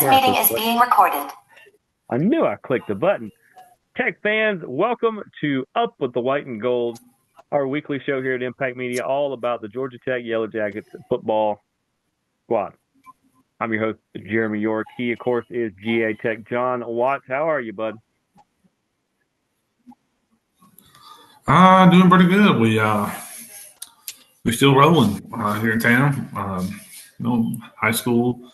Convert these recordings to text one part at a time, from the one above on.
This meeting is being recorded. I knew I clicked the button. Tech fans, welcome to Up with the White and Gold, our weekly show here at Impact Media, all about the Georgia Tech Yellow Jackets football squad. I'm your host, Jeremy York. He, of course, is GATechJon. Watts, how are you, bud? Doing pretty good. We're still rolling here in town. High school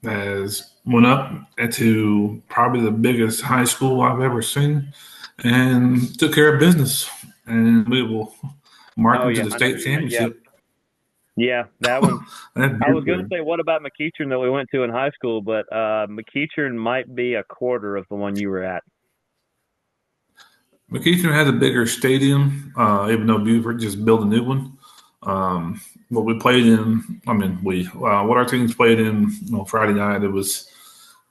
has went up to probably the biggest high school I've ever seen, and took care of business. And we will mark them to the state championship. Yeah, that one. I was going to say, what about McEachern that we went to in high school? But McEachern might be a quarter of the one you were at. McEachern has a bigger stadium, even though Buford just built a new one. What we played in, what our teams played in Friday night, it was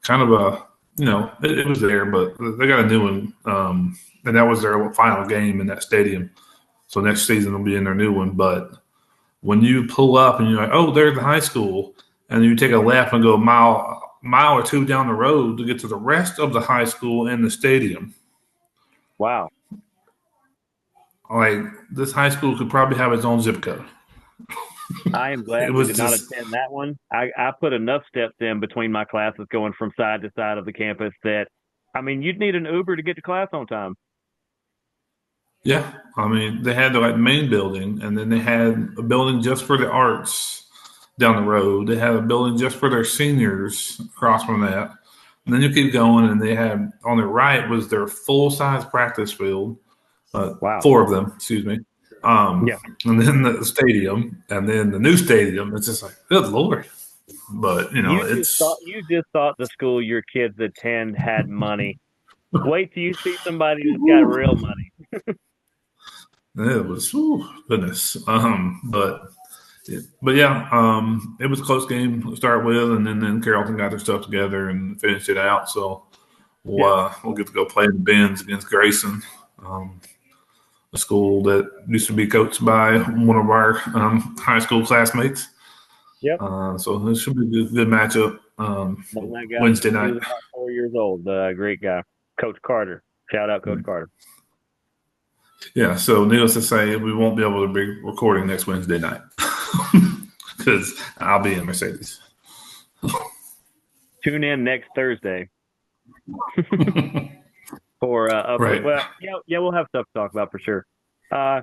kind of it was there, but they got a new one. And that was their final game in that stadium. So next season will be in their new one. But when you pull up and you're like, oh, there's the high school, and you take a left and go a mile or two down the road to get to the rest of the high school and the stadium. Wow. Like, this high school could probably have its own zip code. I am glad we did not attend that one. I put enough steps in between my classes going from side to side of the campus that, you'd need an Uber to get to class on time. Yeah. They had the main building, and then they had a building just for the arts down the road. They had a building just for their seniors across from that. And then you keep going, and they had on the right was their full-size practice field. Wow. 4 of them, excuse me. And then the stadium, and then the new stadium. It's just like, good Lord. But, you just thought the school your kids attend had money. Wait till you see somebody who's got real money. It was, goodness. But yeah, it was a close game to start with, and then Carrollton got their stuff together and finished it out. So we'll get to go play in the Benz against Grayson, a school that used to be coached by one of our high school classmates. Yep. So it should be a good matchup Wednesday night. He was about 4 years old. Great guy, Coach Carter. Shout out, Coach Carter. Yeah, so needless to say, we won't be able to be recording next Wednesday night because I'll be in Mercedes. Tune in next Thursday for right. Well, we'll have stuff to talk about for sure. I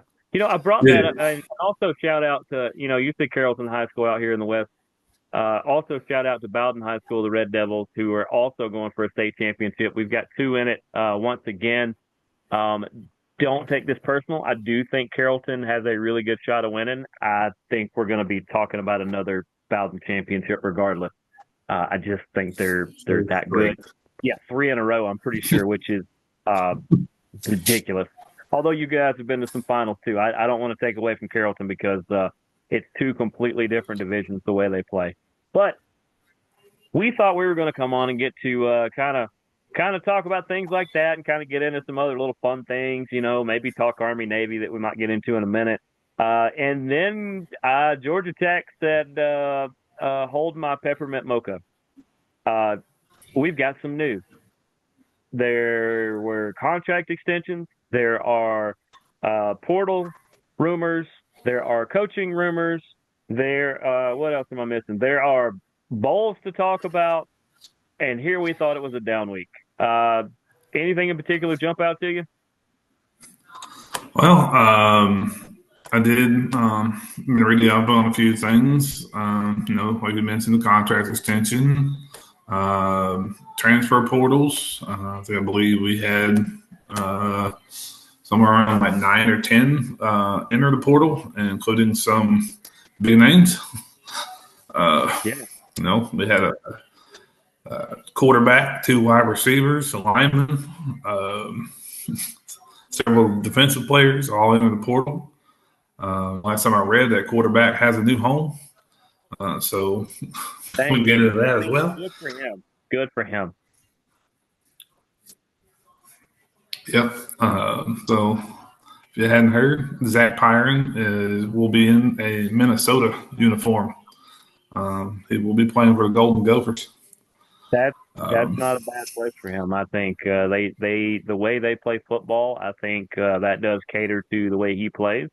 brought that up, and also shout out to you said Carrollton High School out here in the West. Also shout out to Bowden High School, the Red Devils, who are also going for a state championship. We've got 2 in it once again. Don't take this personal. I do think Carrollton has a really good shot of winning. I think we're going to be talking about another Bowden championship regardless. I just think they're that good. Yeah, 3 in a row, I'm pretty sure, which is ridiculous. Although you guys have been to some finals too. I don't want to take away from Carrollton because it's 2 completely different divisions the way they play. But we thought we were going to come on and get to kind of talk about things like that and kind of get into some other little fun things, maybe talk Army Navy that we might get into in a minute. And then Georgia Tech said, hold my peppermint mocha. We've got some news. There were contract extensions. There are portal rumors. There are coaching rumors. What else am I missing? There are bowls to talk about. And here we thought it was a down week. Anything in particular jump out to you? Well, I did read up on a few things. Like you mentioned, the contract extension, transfer portals. I believe we had somewhere around like 9 or 10 enter the portal, including some big names. We had a quarterback, 2 wide receivers, a lineman, several defensive players all in the portal. Last time I read, that quarterback has a new home. So we get into that as well. Good for him. Yep. So if you hadn't heard, Zach Pyron will be in a Minnesota uniform. He will be playing for the Golden Gophers. That's not a bad place for him. I think the way they play football, I think that does cater to the way he plays.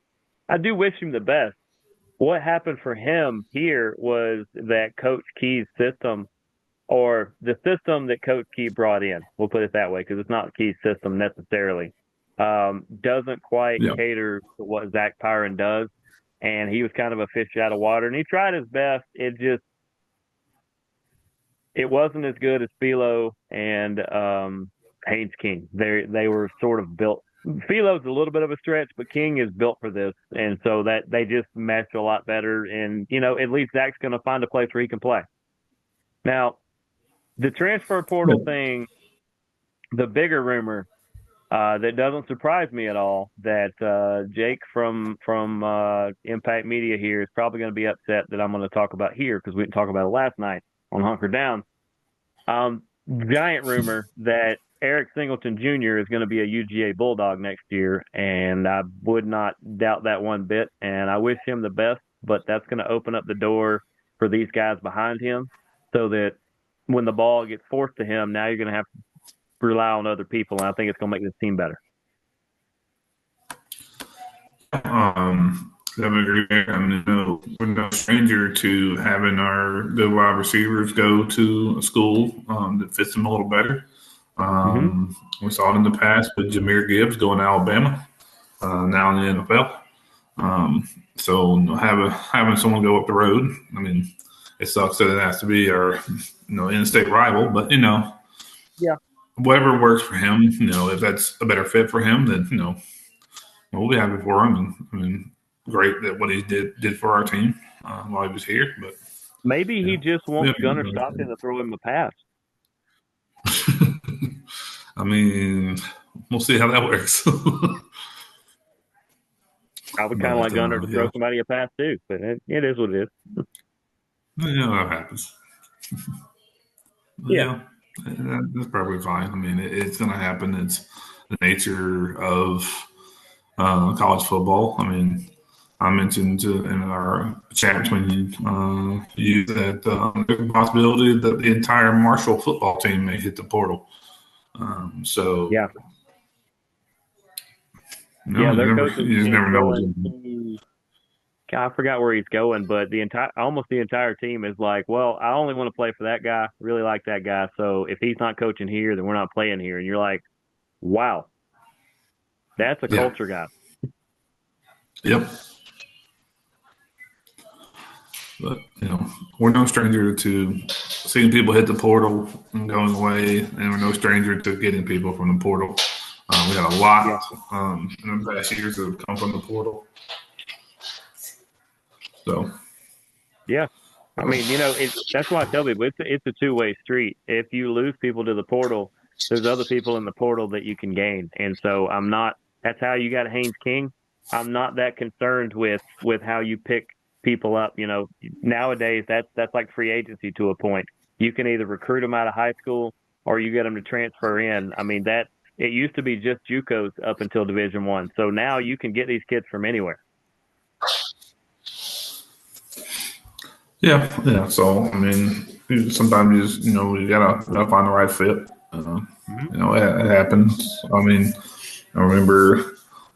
I do wish him the best. What happened for him here was that Coach Key's system, or the system that Coach Key brought in, we'll put it that way, because it's not Key's system necessarily, doesn't quite Yeah. cater to what Zach Pyron does. And he was kind of a fish out of water, and he tried his best. It wasn't as good as Philo and Haynes King. They were sort of built. Philo's a little bit of a stretch, but King is built for this, and so that they just mesh a lot better. And at least Zach's going to find a place where he can play. Now, the transfer Yeah. portal thing, the bigger rumor that doesn't surprise me at all, that Jake from Impact Media here is probably going to be upset that I'm going to talk about here because we didn't talk about it last night on Hunker Down. Giant rumor that Eric Singleton Jr. is going to be a UGA Bulldog next year, and I would not doubt that one bit. And I wish him the best, but that's going to open up the door for these guys behind him, so that when the ball gets forced to him, now you're going to have to rely on other people, and I think it's going to make this team better. I would agree. I mean, we're no stranger to having our good wide receivers go to a school that fits them a little better. We saw it in the past with Jahmyr Gibbs going to Alabama, now in the NFL. So having someone go up the road, I mean, it sucks that it has to be our in-state rival, but Yeah. whatever works for him. If that's a better fit for him, then we'll be happy for him. And I mean, great that what he did for our team while he was here. But maybe he just wants Gunnar Stockton to throw him a pass. I mean, we'll see how that works. I would kind of like Gunnar to throw somebody a pass too, but it is what it is. That happens. Yeah, that's probably fine. I mean, it's going to happen. It's the nature of college football. I mean, I mentioned in our chat between you that there's a possibility that the entire Marshall football team may hit the portal. yeah. You just never know. I forgot where he's going, but almost the entire team is like, well, I only want to play for that guy. Really like that guy. So if he's not coaching here, then we're not playing here. And you're like, wow, that's a culture guy. Yep. But we're no stranger to seeing people hit the portal and going away, and we're no stranger to getting people from the portal. We got a lot in the past years that have come from the portal. So, yeah, I mean, that's why I tell people it's a two-way street. If you lose people to the portal, there's other people in the portal that you can gain, and so that's how you got Haynes King. I'm not that concerned with how you pick people up. Nowadays that's like free agency to a point. You can either recruit them out of high school or you get them to transfer in. I mean, it used to be just JUCOs up until Division I. So now you can get these kids from anywhere. Yeah. So I mean, sometimes you gotta find the right fit. It happens. I mean,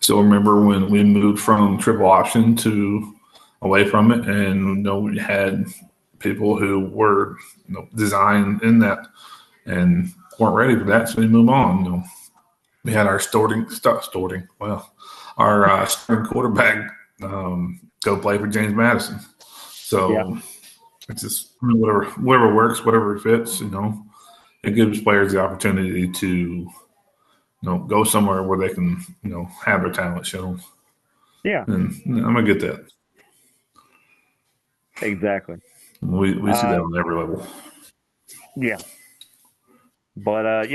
still remember when we moved from triple option to away from it, and we had people who were designed in that and weren't ready for that, so we move on. We had our starting quarterback go play for James Madison. So it's just whatever works, whatever fits. It gives players the opportunity to go somewhere where they can have their talent shown. Yeah, and I'm gonna get that. Exactly. We see that on every level. Yeah. But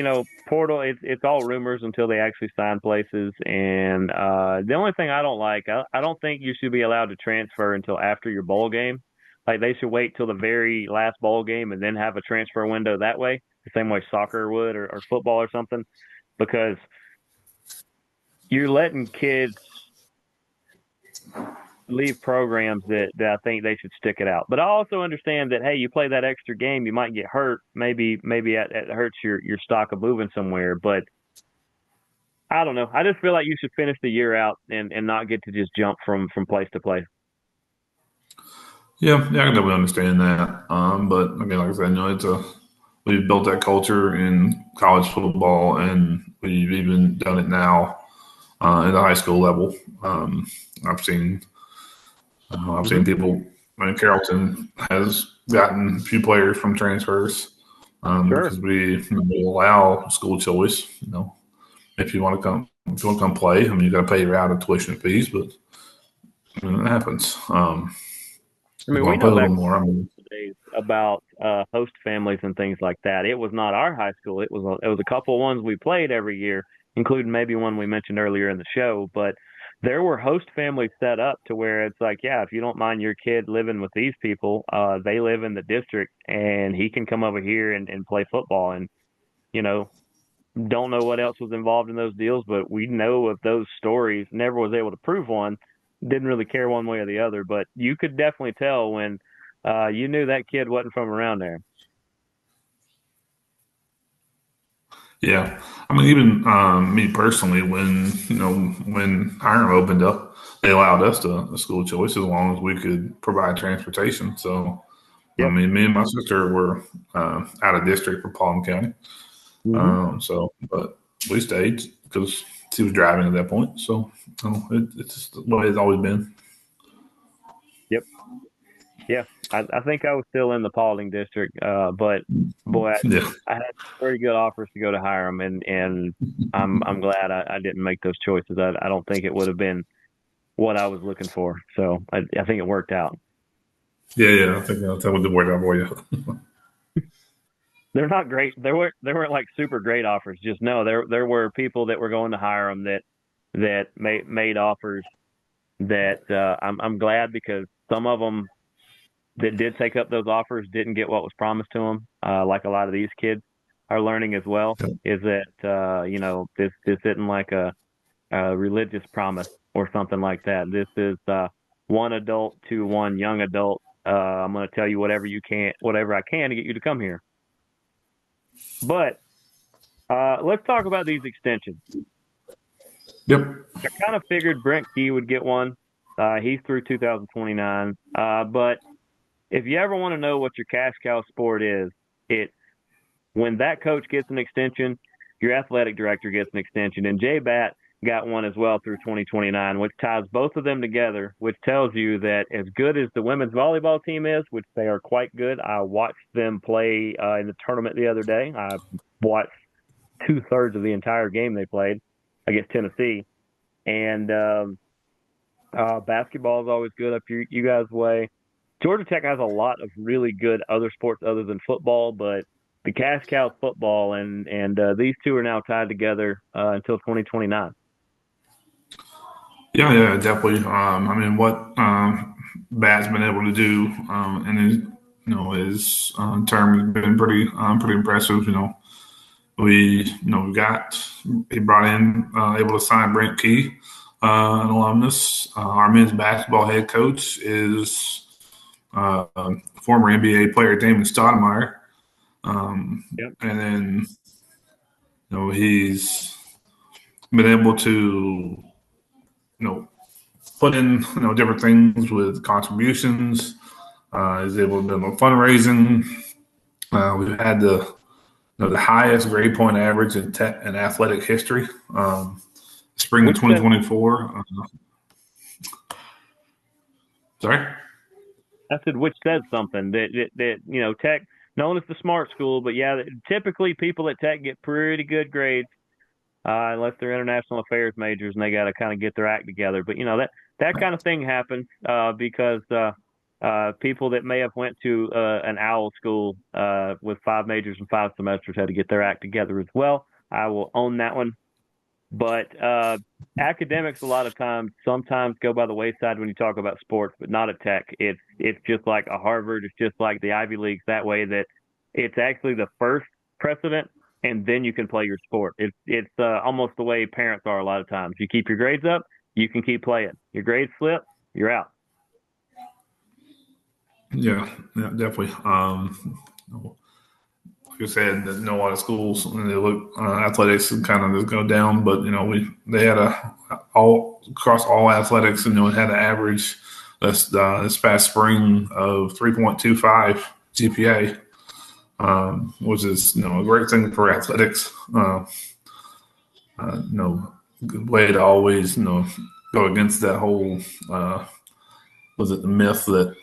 portal, it's all rumors until they actually sign places. And the only thing I don't like, I don't think you should be allowed to transfer until after your bowl game. Like they should wait till the very last bowl game and then have a transfer window that way, the same way soccer would or football or something, because you're letting kids leave programs that I think they should stick it out. But I also understand that, hey, you play that extra game, you might get hurt. Maybe it hurts your stock of moving somewhere. But I don't know. I just feel like you should finish the year out and not get to just jump from place to place. Yeah, yeah, I can definitely understand that. But again, like I said, we've built that culture in college football, and we've even done it now at the high school level. Um, I've seen I've Hmm. seen people. I mean, Carrollton has gotten a few players from transfers Sure. because we allow school choice. If you want to come play, I mean, you got to pay your out of tuition fees, but it happens. I If you mean, we want to pay know a little back more, I mean, days about host families and things like that. It was not our high school. It was a couple ones we played every year, including maybe one we mentioned earlier in the show. But there were host families set up to where it's like, yeah, if you don't mind your kid living with these people, they live in the district, and he can come over here and play football. And you know, don't know what else was involved in those deals, but we know of those stories. Never was able to prove one. Didn't really care one way or the other, but you could definitely tell when you knew that kid wasn't from around there. yeah. I mean, even me personally, when Hiram opened up, they allowed us a school choice as long as we could provide transportation. So, I Yep. mean, me and my sister were out of district for Palm County. Hmm. But we stayed because she was driving at that point. So, it's just the way it's always been. Yep. Yeah. I think I was still in the Paulding district, but boy, Yeah, I had pretty good offers to go to Hiram, and I'm glad I didn't make those choices. I don't think it would have been what I was looking for. So I think it worked out. yeah, yeah. I think that was the word out for you. They're not great. There weren't like super great offers. Just no, there were people that were going to hire them that made offers that I'm glad, because some of them that did take up those offers didn't get what was promised to them. Like a lot of these kids are learning as well, is that this isn't like a religious promise or something like that. This is one adult to one young adult. I'm going to tell you whatever I can to get you to come here. But let's talk about these extensions. Yep. I kind of figured Brent Key would get one. He's through 2029. But if you ever want to know what your cash cow sport is, it's when that coach gets an extension, your athletic director gets an extension. And J Bat got one as well through 2029, which ties both of them together, which tells you that as good as the women's volleyball team is, which they are quite good. I watched them play in the tournament the other day. I watched two-thirds of the entire game they played against Tennessee. And basketball is always good up you guys' way. Georgia Tech has a lot of really good other sports other than football, but the cash cow football, and these two are now tied together until 2029. Yeah, yeah, definitely. I mean, what Bat's been able to do in his term has been pretty impressive. We got he brought in able to sign Brent Key, an alumnus. Our men's basketball head coach is former NBA player Damon Stoudemire, Yep. and then he's been able to put in different things with contributions. He's able to do fundraising. We've had the highest grade point average in athletic history. Spring of Which says 2024. Sorry. I said which says something that Tech known as the smart school, but yeah, typically people at Tech get pretty good grades unless they're international affairs majors and they got to kind of get their act together. But that kind of thing happens because people that may have went to an owl school with five majors and five semesters had to get their act together as well. I will own that one. But academics a lot of times sometimes go by the wayside when you talk about sports, but not at Tech. It's just like a Harvard. It's just like the Ivy Leagues that way, that it's actually the first precedent, and then you can play your sport. It's almost the way parents are a lot of times. You keep your grades up, you can keep playing. Your grades slip, you're out. Yeah, yeah, definitely. Like I said, a lot of schools and they look athletics kind of just go down, but they had a all across all athletics, and it had an average this past spring of 3.25 GPA, which is a great thing for athletics. Good way to always go against that whole was it the myth that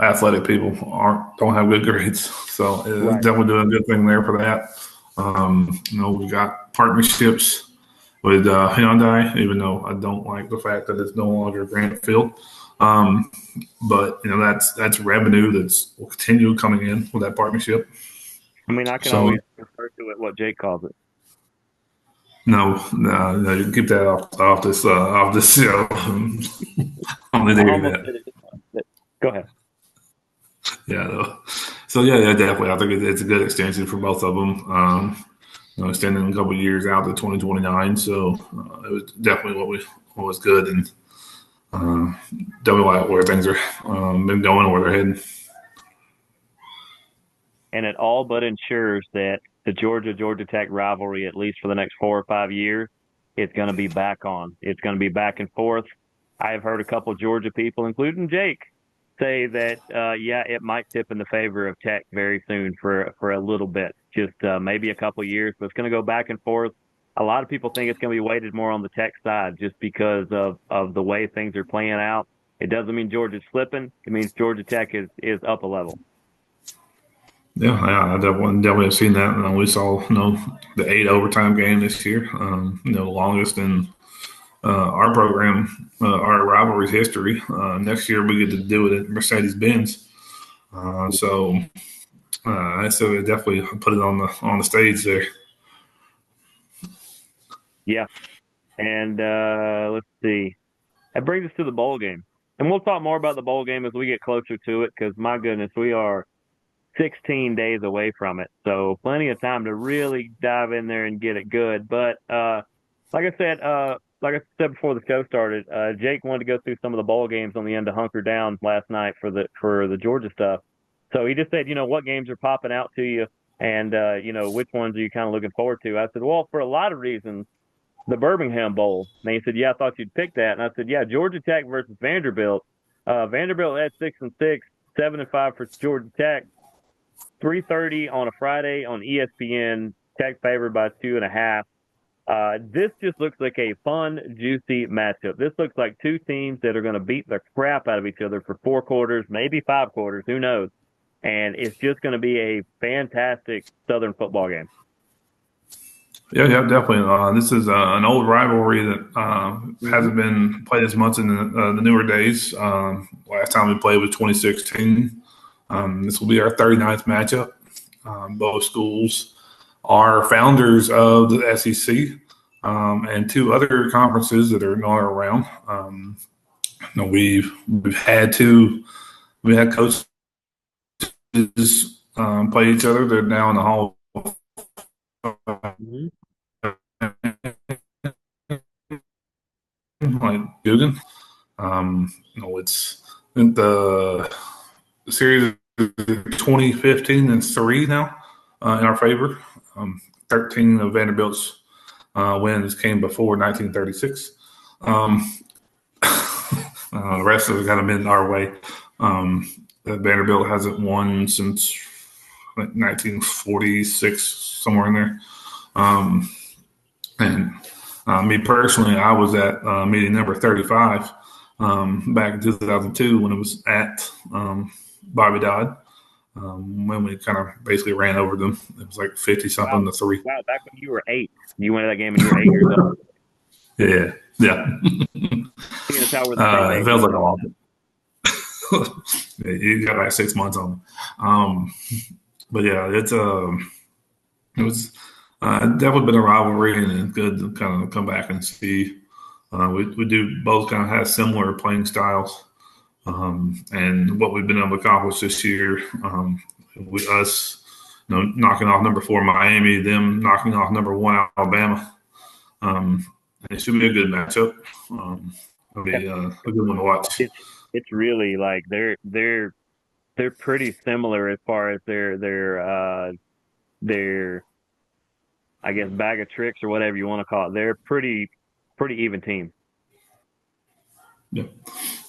athletic people don't have good grades. So Right. definitely doing a good thing there for that. We got partnerships with Hyundai, even though I don't like the fact that it's no longer Grant Field. Um, but that's revenue that's will continue coming in with that partnership. I mean, I can So always refer to it what Jake calls it. no, you keep that off this show. Only I to hear almost that. did it. But go ahead. Yeah. So yeah, definitely. I think it's a good extension for both of them. Extending a couple of years out to 2029. So it was definitely what was good, and uh, definitely where things are been going, where they're heading. And it all but ensures that the Georgia Tech rivalry, at least for the next 4 or 5 years, it's going to be back on. It's going to be back and forth. I've heard a couple of Georgia people, including Jake, say that yeah, it might tip in the favor of Tech very soon for a little bit, just maybe a couple of years, but it's going to go back and forth. A lot of people think it's going to be weighted more on the Tech side just because of the way things are playing out. It doesn't mean Georgia's slipping. It means Georgia Tech is up a level. Yeah, I definitely have seen that. We saw the 8 overtime game this year. Longest in our program, our rivalry's history. Next year we get to do it at Mercedes Benz. So it definitely put it on the stage there. Yeah. And let's see. That brings us to the bowl game. And we'll talk more about the bowl game as we get closer to it because, my goodness, we are 16 days away from it. So plenty of time to really dive in there and get it good. But like I said before the show started, Jake wanted to go through some of the bowl games on the end to hunker down last night for the Georgia stuff. So he just said, what games are popping out to you, and which ones are you kind of looking forward to? I said, well, for a lot of reasons, the Birmingham Bowl. And he said, yeah, I thought you'd pick that. And I said, yeah, Georgia Tech versus Vanderbilt. Vanderbilt at 6-6, 7-5 for Georgia Tech. 3:30 on a Friday on ESPN. Tech favored by 2.5. This just looks like a fun, juicy matchup. This looks like two teams that are going to beat the crap out of each other for 4 quarters, maybe 5 quarters, who knows? And it's just going to be a fantastic Southern football game. Yeah, definitely. This is an old rivalry that Mm-hmm. hasn't been played as much in the newer days. Last time we played was 2016. This will be our 39th matchup. Both schools are founders of the SEC and two other conferences that are not around. We've had we had coaches play each other. They're now in the Hall of Mm-hmm. Fame, like Dugan. It's the series of 2015 and 3 now in our favor. 13 of Vanderbilt's wins came before 1936. Um, the rest of it kind of been our way. Vanderbilt hasn't won since 1946, somewhere in there. Um, and me personally, I was at meeting number 35 back in 2002 when it was at Bobby Dodd. When we kind of basically ran over them. It was like 50 Wow. something to 3. Wow. Back when you were 8, you went to that game and you were 8 years old. Yeah, yeah. Seeing as how we're the same It age, feels that's like a all. long. You got like 6 months on. Um, but yeah, it was definitely been a rivalry, and it's good to kind of come back and see. We do both kind of have similar playing styles, and what we've been able to accomplish this year. With us, knocking off number 4 Miami, them knocking off number 1 Alabama. Um, it should be a good matchup. It'll be a good one to watch. It's it's really like they're they're pretty similar as far as their I guess bag of tricks or whatever you want to call it. They're pretty even team. Yeah.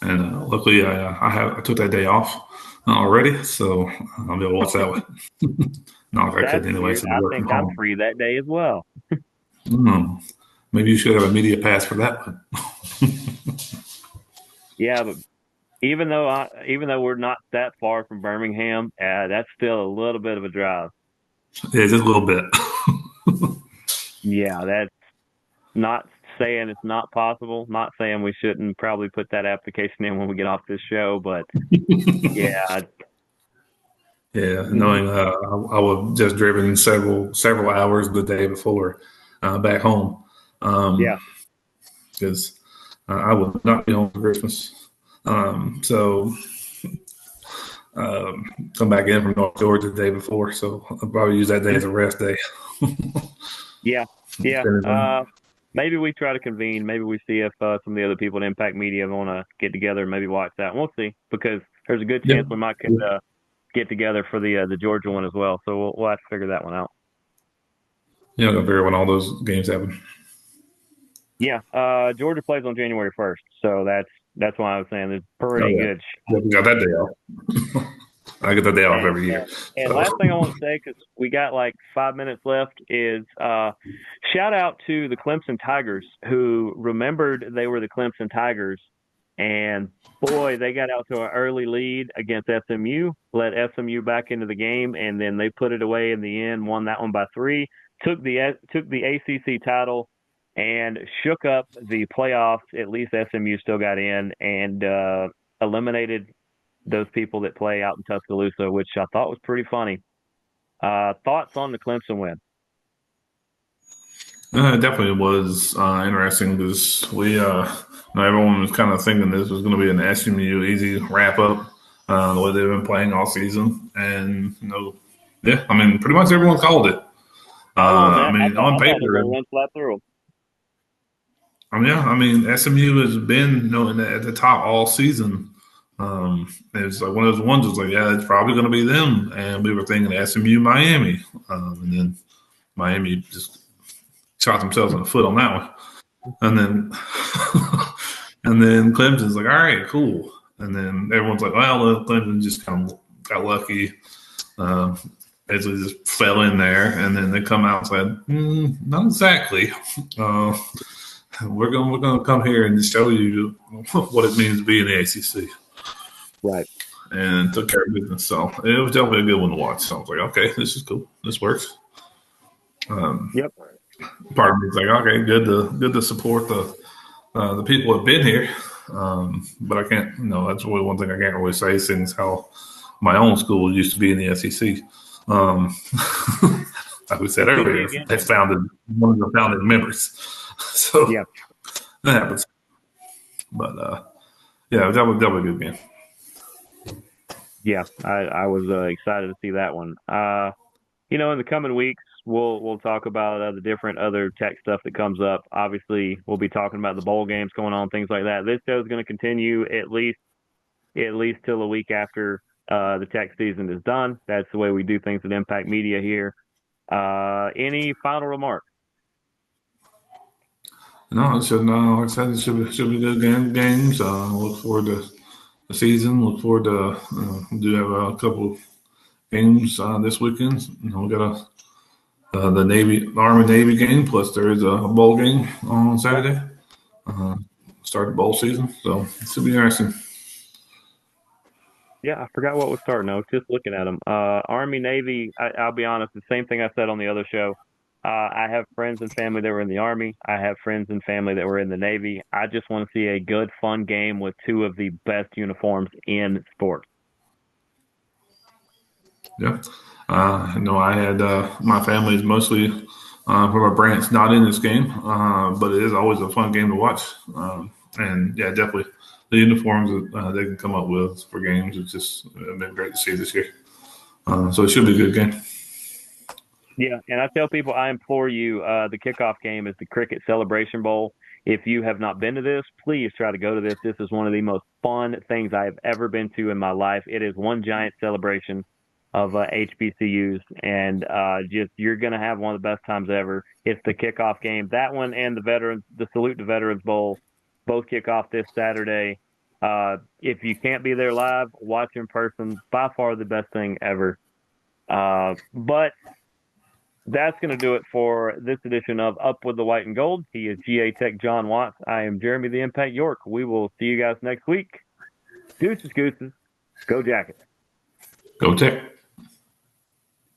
And luckily, I took that day off already, so I'll be able to watch that one. Not like I That's could anyway, weird. so I I work from think I'm home. free that day as well. Mm. Maybe you should have a media pass for that one. Yeah, but even though we're not that far from Birmingham, that's still a little bit of a drive. Yeah, just a little bit. Yeah, that's not saying it's not possible. Not saying we shouldn't probably put that application in when we get off this show, but yeah, Yeah, knowing I was just driven several hours the day before back home yeah, because I will not be home for Christmas. So come back in from North Georgia the day before, so I'll probably use that day as a rest day. yeah, yeah. Depending on- Maybe we try to convene. Maybe we see if some of the other people at Impact Media want to get together and maybe watch that. We'll see because there's a good yeah, chance we might could, get together for the Georgia one as well. So we'll have to figure that one out. yeah, I'm gonna figure when all those games happen. Yeah, Georgia plays on January 1st, so that's why I was saying there's Oh pretty yeah, good. yeah, we got that day off. I get that day off And every year. and So last thing I want to say, because we got like 5 minutes left, is shout out to the Clemson Tigers who remembered they were the Clemson Tigers, and boy, they got out to an early lead against SMU, let SMU back into the game, and then they put it away in the end, won that one by 3, took the ACC title, and shook up the playoffs. At least SMU still got in and eliminated those people that play out in Tuscaloosa, which I thought was pretty funny. Thoughts on the Clemson win? it definitely was interesting because everyone was kind of thinking this was going to be an SMU easy wrap up, the way they've been playing all season, and yeah, I mean, pretty much everyone called it. Oh I man, mean, on I thought they were paper, going to run flat through them. yeah, I mean, SMU has been at the top all season. It's like one of those ones. It's like, yeah, it's probably going to be them, and we were thinking SMU, Miami, and then Miami just shot themselves in the foot on that one. And then and then Clemson's like, all right, cool. And then everyone's like, well, Clemson just kind of got lucky. Uh, basically just fell in there. And then they come out and said, not exactly. Uh, we're gonna come here and show you what it means to be in the ACC. Right. And took care of business. So it was definitely a good one to watch. So I was like, okay, this is cool. This works. Yep. Part of me is like, okay, good to support the people have been here. But I can't, that's really one thing I can't really say since how my own school used to be in the SEC. Um, like we said It could be earlier, again. they founded one of the founding members. So Yeah. that happens. But yeah, that was a good game. Yeah. I was excited to see that one. In the coming weeks, we'll talk about the different other tech stuff that comes up. Obviously, we'll be talking about the bowl games going on, things like that. This show is going to continue at least till a week after the tech season is done. That's the way we do things at Impact Media here. Any final remarks? No, it should. No, like I said, it should be good games. Look forward to the season. Look forward to. We do have a couple games this weekend. We got the Army Navy game, plus there is a bowl game on Saturday. Start the bowl season, so it should be interesting. Yeah, I forgot what was starting. I was just looking at them. Army, Navy. I'll be honest. The same thing I said on the other show. I have friends and family that were in the Army. I have friends and family that were in the Navy. I just want to see a good, fun game with two of the best uniforms in sports. Yeah, I had my family is mostly from a branch not in this game, but it is always a fun game to watch. And yeah, definitely the uniforms that they can come up with for games. It's just been great to see this year. So it should be a good game. Yeah, and I tell people, I implore you, the kickoff game is the Cricket Celebration Bowl. If you have not been to this, please try to go to this. This is one of the most fun things I have ever been to in my life. It is one giant celebration of HBCUs, and just you're going to have one of the best times ever. It's the kickoff game. That one and the Salute to Veterans Bowl, both kick off this Saturday. If you can't be there live, watch in person. By far the best thing ever. But that's going to do it for this edition of Up with the White and Gold. He is GATechJon Watts. I am Jeremy the Impact York. We will see you guys next week. Deuces, gooses. Go Jackets. Go Tech.